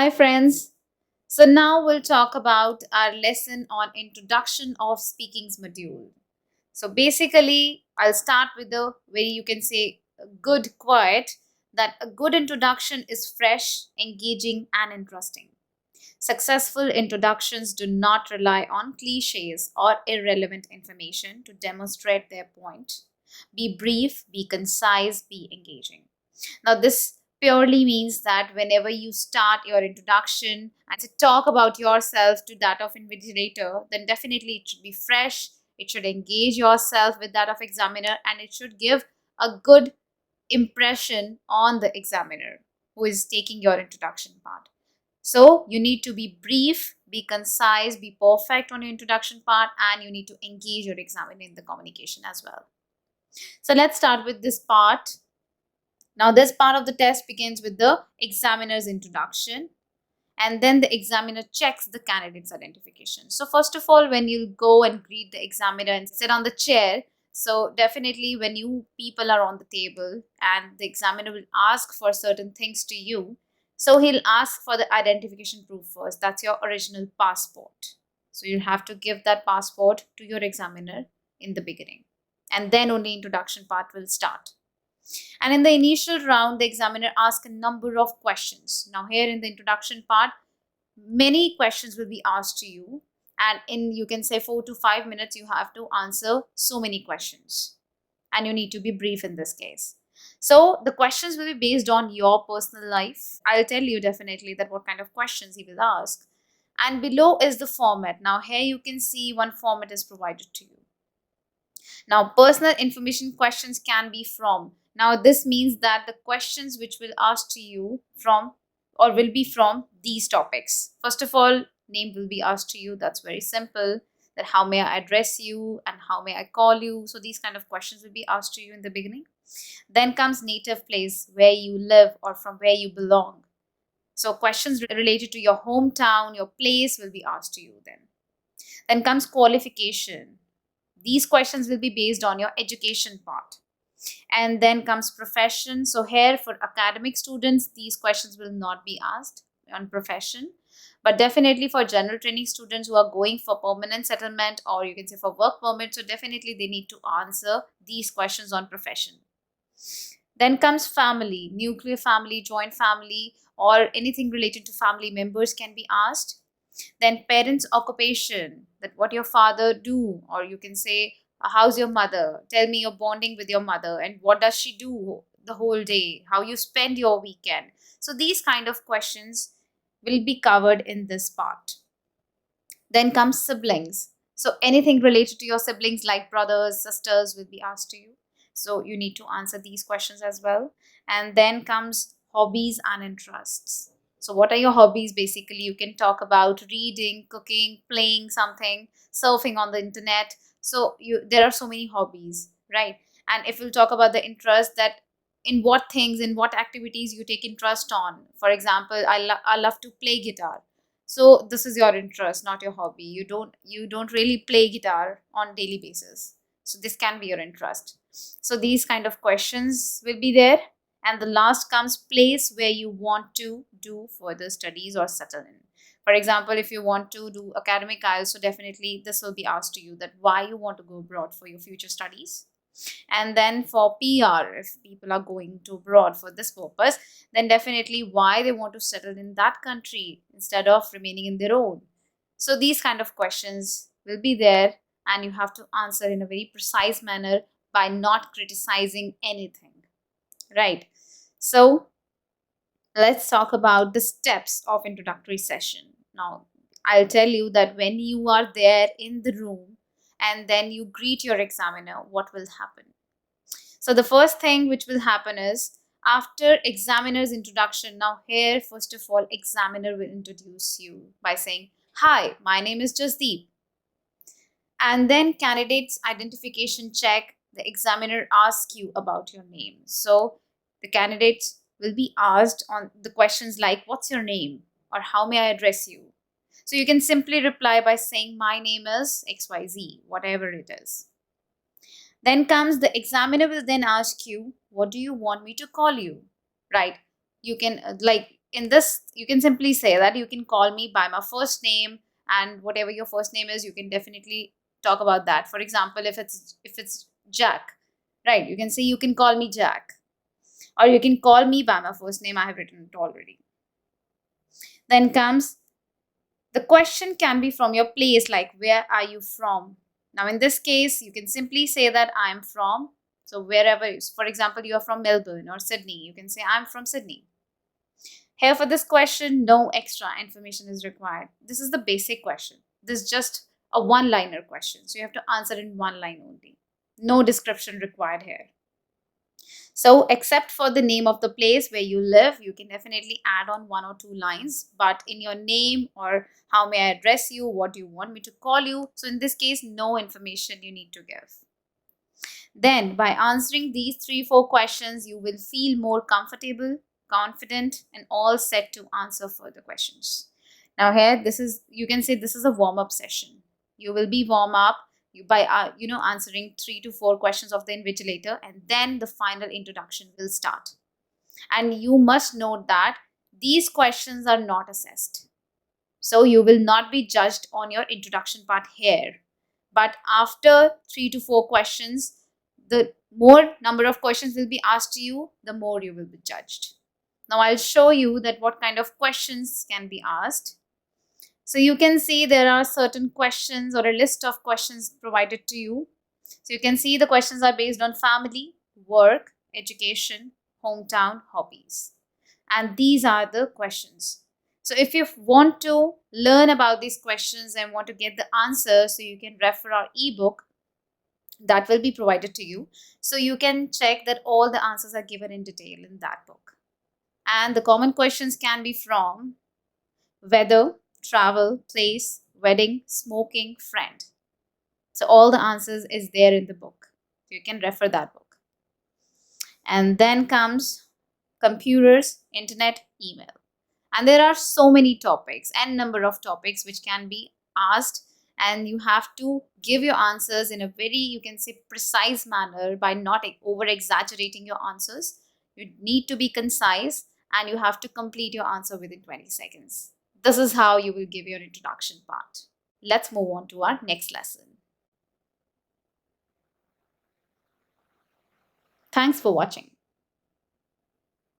Hi, friends. So, now we'll talk about our lesson on Introduction of Speaking's module. So, basically, I'll start with the very, you can say, good quote that a good introduction is fresh, engaging, and interesting. Successful introductions do not rely on cliches or irrelevant information to demonstrate their point. Be brief, be concise, be engaging. Now, this purely means that whenever you start your introduction and to talk about yourself to that of invigilator, then definitely it should be fresh, it should engage yourself with that of examiner, and it should give a good impression on the examiner who is taking your introduction part. So, you need to be brief, be concise, be perfect on your introduction part, and you need to engage your examiner in the communication as well. So, let's start with this part. Now, this part of the test begins with the examiner's introduction, and then the examiner checks the candidate's identification. So, first of all, when you go and greet the examiner and sit on the chair, so definitely when you people are on the table and the examiner will ask for certain things to you, so he'll ask for the identification proof first. That's your original passport. So, you have to give that passport to your examiner in the beginning, and then only introduction part will start. And in the initial round, the examiner asks a number of questions. Now, here in the introduction part, many questions will be asked to you. And in, you can say, 4 to 5 minutes, you have to answer so many questions. And you need to be brief in this case. So, the questions will be based on your personal life. I'll tell you definitely that what kind of questions he will ask. And below is the format. Now, here you can see one format is provided to you. Now, personal information questions can be from. Now, this means that the questions which will ask to you from or will be from these topics. First of all, name will be asked to you. That's very simple. That how may I address you and how may I call you. So these kind of questions will be asked to you in the beginning. Then comes native place, where you live or from where you belong. So questions related to your hometown, your place will be asked to you then. Then comes qualification. These questions will be based on your education part. And then comes profession. So here for academic students, these questions will not be asked on profession. But definitely for general training students who are going for permanent settlement or you can say for work permit, so definitely they need to answer these questions on profession. Then comes family, nuclear family, joint family, or anything related to family members can be asked. Then parents' occupation, that what your father do, or you can say, how's your mother? Tell me your bonding with your mother and what does she do the whole day? How you spend your weekend? So these kind of questions will be covered in this part. Then comes siblings. So anything related to your siblings like brothers, sisters will be asked to you. So you need to answer these questions as well. And then comes hobbies and interests. So what are your hobbies? Basically, you can talk about reading, cooking, playing something, surfing on the internet. So there are so many hobbies, right? And if we'll talk about the interest, that in what things, in what activities you take interest on. For example, I love to play guitar. So this is your interest, not your hobby. You don't really play guitar on daily basis. So this can be your interest. So these kind of questions will be there. And the last comes place where you want to do further studies or settle in. For example, if you want to do academic IELTS, so definitely this will be asked to you, that why you want to go abroad for your future studies. And then for PR, if people are going to abroad for this purpose, then definitely why they want to settle in that country instead of remaining in their own. So these kind of questions will be there, and you have to answer in a very precise manner by not criticizing anything, right? So let's talk about the steps of introductory session. Now, I'll tell you that when you are there in the room and then you greet your examiner, what will happen? So the first thing which will happen is, after examiner's introduction, now here first of all examiner will introduce you by saying, hi, my name is Jasdeep. And then candidate's identification check, the examiner asks you about your name. So the candidates will be asked on the questions like, what's your name, or how may I address you? So you can simply reply by saying, my name is XYZ, whatever it is. Then comes the examiner will then ask you, what do you want me to call you? Right? You can, like, in this, you can simply say that you can call me by my first name, and whatever your first name is, you can definitely talk about that. For example, if it's Jack, right? You can say you can call me Jack, or you can call me by my first name. I have written it already. Then comes the question can be from your place, like where are you from? Now, in this case, you can simply say that I'm from. So, wherever, for example, you are from Melbourne or Sydney, you can say I'm from Sydney. Here, for this question, no extra information is required. This is the basic question. This is just a one liner question. So, you have to answer in one line only. No description required here. So, except for the name of the place where you live, you can definitely add on one or two lines. But in your name, or how may I address you, what do you want me to call you? So, in this case, no information you need to give. Then, by answering these 3-4 questions, you will feel more comfortable, confident, and all set to answer further questions. Now, here, you can say this is a warm up session. You will be warm up by answering 3 to 4 questions of the invigilator, and then the final introduction will start. And you must note that these questions are not assessed, so you will not be judged on your introduction part here. But after 3 to 4 questions, the more number of questions will be asked to you, the more you will be judged. Now I'll show you that what kind of questions can be asked. So you can see there are certain questions or a list of questions provided to you. So you can see the questions are based on family, work, education, hometown, hobbies. And these are the questions. So if you want to learn about these questions and want to get the answers, so you can refer our ebook that will be provided to you. So you can check that all the answers are given in detail in that book. And the common questions can be from weather, travel, place, wedding, smoking, friend. So all the answers is there in the book. So you can refer that book. And then comes computers, internet, email. And there are so many topics and number of topics which can be asked, and you have to give your answers in a very, you can say, precise manner by not over exaggerating your answers. You need to be concise, and you have to complete your answer within 20 seconds. This is how you will give your introduction part. Let's move on to our next lesson. Thanks for watching.